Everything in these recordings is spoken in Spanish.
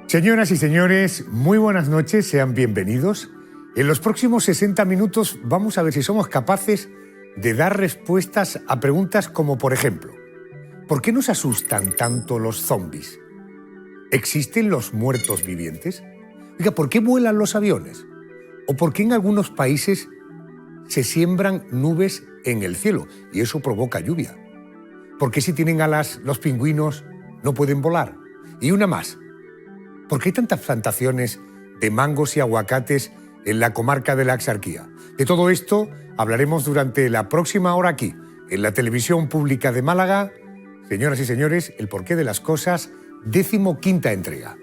Señoras y señores, muy buenas noches, sean bienvenidos. En los próximos 60 minutos vamos a ver si somos capaces de dar respuestas a preguntas como, por ejemplo, ¿por qué nos asustan tanto los zombies? ¿Existen los muertos vivientes? Oiga, ¿por qué vuelan los aviones? ¿O por qué en algunos países se siembran nubes en el cielo y eso provoca lluvia? ¿Por qué si tienen alas los pingüinos no pueden volar? Y una más. ¿Por qué hay tantas plantaciones de mangos y aguacates en la comarca de la Axarquía? De todo esto hablaremos durante la próxima hora aquí, en la televisión pública de Málaga. Señoras y señores, El porqué de las cosas, 15ª entrega.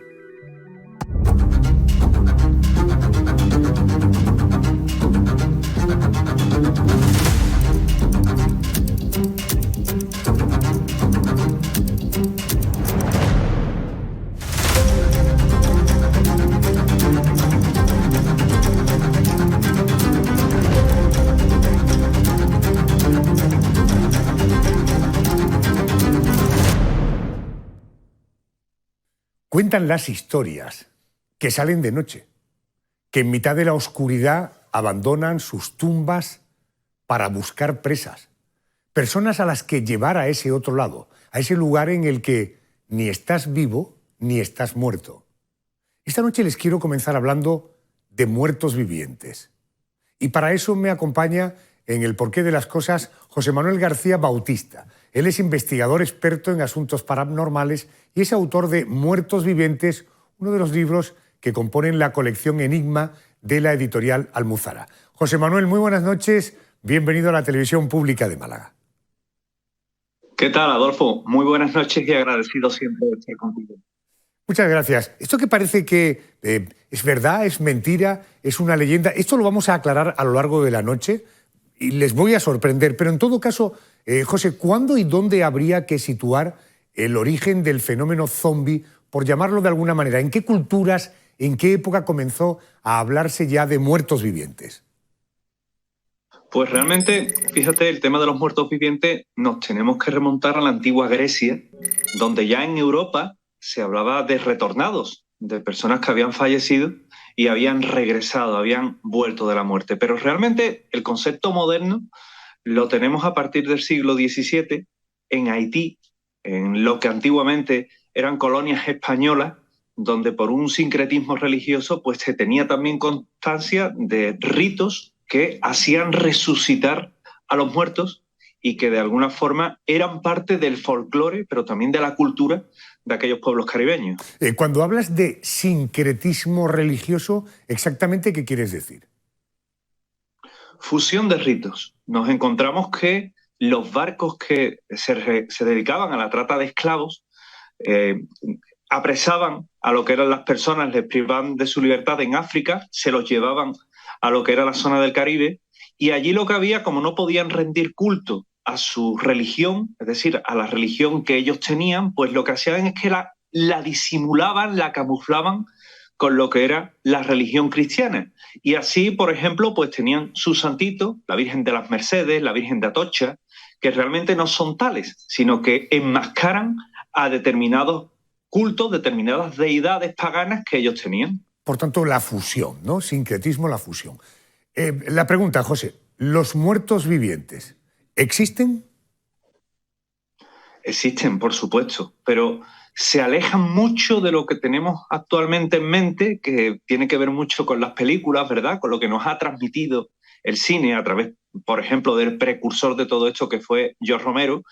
Cuentan las historias que salen de noche, que en mitad de la oscuridad abandonan sus tumbas para buscar presas, personas a las que llevar a ese otro lado, a ese lugar en el que ni estás vivo ni estás muerto. Esta noche les quiero comenzar hablando de muertos vivientes. Y para eso me acompaña en El porqué de las cosas José Manuel García Bautista. Él es investigador experto en asuntos paranormales y es autor de Muertos vivientes, uno de los libros que componen la colección Enigma de la editorial Almuzara. José Manuel, muy buenas noches. Bienvenido a la televisión pública de Málaga. ¿Qué tal, Adolfo? Muy buenas noches y agradecido siempre de estar contigo. Muchas gracias. Esto que parece que es verdad, es mentira, es una leyenda, esto lo vamos a aclarar a lo largo de la noche y les voy a sorprender. Pero en todo caso, José, ¿cuándo y dónde habría que situar el origen del fenómeno zombie, por llamarlo de alguna manera? ¿En qué culturas, en qué época comenzó a hablarse ya de muertos vivientes? Pues realmente, fíjate, el tema de los muertos vivientes nos tenemos que remontar a la antigua Grecia, donde ya en Europa se hablaba de retornados, de personas que habían fallecido y habían regresado, habían vuelto de la muerte. Pero realmente el concepto moderno lo tenemos a partir del siglo XVII en Haití, en lo que antiguamente eran colonias españolas, donde por un sincretismo religioso pues se tenía también constancia de ritos que hacían resucitar a los muertos y que de alguna forma eran parte del folclore, pero también de la cultura de aquellos pueblos caribeños. Cuando hablas de sincretismo religioso, ¿exactamente qué quieres decir? Fusión de ritos. Nos encontramos que los barcos que se dedicaban a la trata de esclavos apresaban a lo que eran las personas, les privaban de su libertad en África, se los llevaban a lo que era la zona del Caribe, y allí lo que había, como no podían rendir culto a su religión, es decir, a la religión que ellos tenían, pues lo que hacían es que la disimulaban, la camuflaban con lo que era la religión cristiana. Y así, por ejemplo, pues tenían su santito, la Virgen de las Mercedes, la Virgen de Atocha, que realmente no son tales, sino que enmascaran a determinados cultos, determinadas deidades paganas que ellos tenían. Por tanto, la fusión, ¿no? Sincretismo, la fusión. La pregunta, José, ¿los muertos vivientes existen? Existen, por supuesto, pero se alejan mucho de lo que tenemos actualmente en mente, que tiene que ver mucho con las películas, ¿verdad? Con lo que nos ha transmitido el cine a través, por ejemplo, del precursor de todo esto que fue George Romero,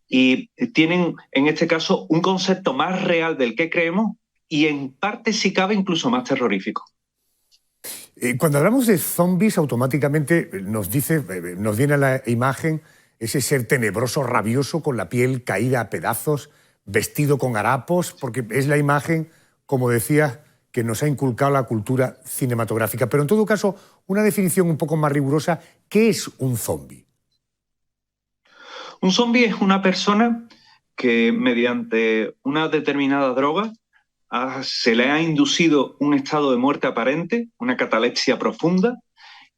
y tienen, en este caso, un concepto más real del que creemos y en parte, si cabe, incluso más terrorífico. Cuando hablamos de zombies, automáticamente nos viene a la imagen ese ser tenebroso, rabioso, con la piel caída a pedazos, vestido con harapos, porque es la imagen, como decía, que nos ha inculcado la cultura cinematográfica. Pero en todo caso, una definición un poco más rigurosa, ¿qué es un zombi? Un zombi es una persona que mediante una determinada droga se le ha inducido un estado de muerte aparente, una catalepsia profunda,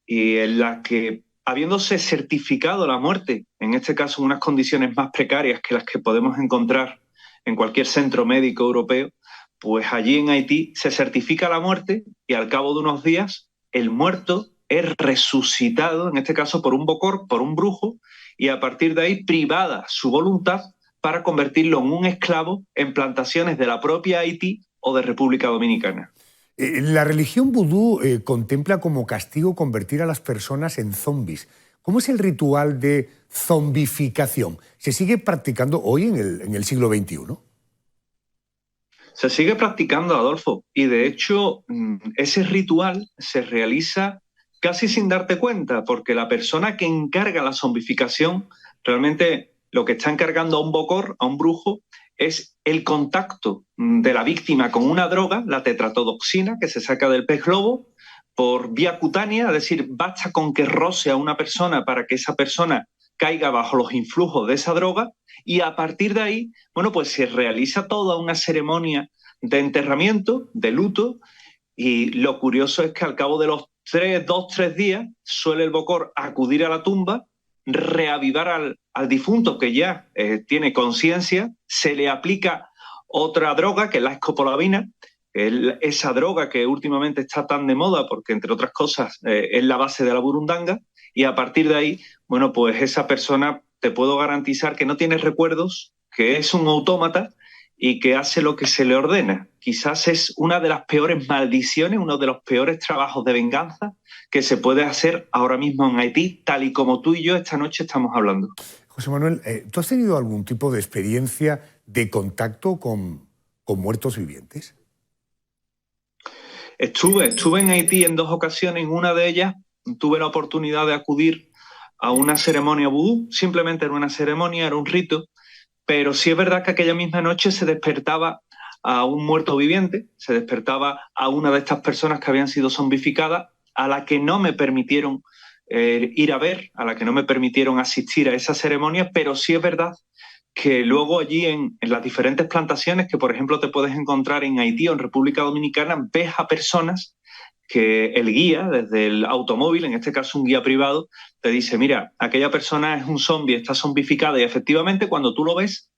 y en la que, habiéndose certificado la muerte, en este caso en unas condiciones más precarias que las que podemos encontrar en cualquier centro médico europeo, pues allí en Haití se certifica la muerte y al cabo de unos días el muerto es resucitado, en este caso por un bokor, por un brujo, y a partir de ahí privada su voluntad para convertirlo en un esclavo en plantaciones de la propia Haití o de República Dominicana. La religión vudú contempla como castigo convertir a las personas en zombis. ¿Cómo es el ritual de zombificación? ¿Se sigue practicando hoy en el siglo XXI? Se sigue practicando, Adolfo, y de hecho ese ritual se realiza casi sin darte cuenta, porque la persona que encarga la zombificación realmente lo que está encargando a un bokor, a un brujo, es el contacto de la víctima con una droga, la tetratodoxina, que se saca del pez globo, por vía cutánea, es decir, basta con que roce a una persona para que esa persona caiga bajo los influjos de esa droga, y a partir de ahí, bueno, pues se realiza toda una ceremonia de enterramiento, de luto, y lo curioso es que al cabo de los 2, 3 días suele el bokor acudir a la tumba, reavivar al difunto que ya tiene conciencia, se le aplica otra droga que es la escopolamina, esa droga que últimamente está tan de moda porque entre otras cosas es la base de la burundanga, y a partir de ahí, bueno, pues esa persona te puedo garantizar que no tiene recuerdos, que es un autómata y que hace lo que se le ordena. Quizás es una de las peores maldiciones, uno de los peores trabajos de venganza que se puede hacer ahora mismo en Haití, tal y como tú y yo esta noche estamos hablando. José Manuel, ¿tú has tenido algún tipo de experiencia de contacto con muertos vivientes? Estuve en Haití en 2 ocasiones. En una de ellas tuve la oportunidad de acudir a una ceremonia vudú. Simplemente era una ceremonia, era un rito, pero sí es verdad que aquella misma noche se despertaba a un muerto viviente, se despertaba a una de estas personas que habían sido zombificadas, a la que no me permitieron ir a ver, a la que no me permitieron asistir a esa ceremonia, pero sí es verdad que luego allí en las diferentes plantaciones que, por ejemplo, te puedes encontrar en Haití o en República Dominicana, ves a personas que el guía, desde el automóvil, en este caso un guía privado, te dice, mira, aquella persona es un zombie, está zombificada, y efectivamente cuando tú lo ves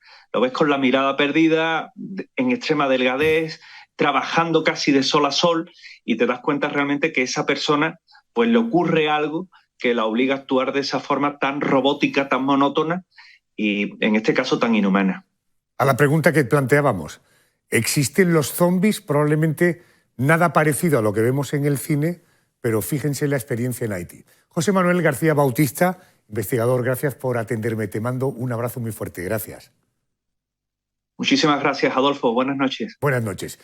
con la mirada perdida, en extrema delgadez, trabajando casi de sol a sol, y te das cuenta realmente que esa persona pues le ocurre algo que la obliga a actuar de esa forma tan robótica, tan monótona y en este caso tan inhumana. A la pregunta que planteábamos, ¿existen los zombies? Probablemente nada parecido a lo que vemos en el cine, pero fíjense la experiencia en Haití. José Manuel García Bautista, investigador, gracias por atenderme. Te mando un abrazo muy fuerte. Gracias. Muchísimas gracias, Adolfo. Buenas noches. Buenas noches.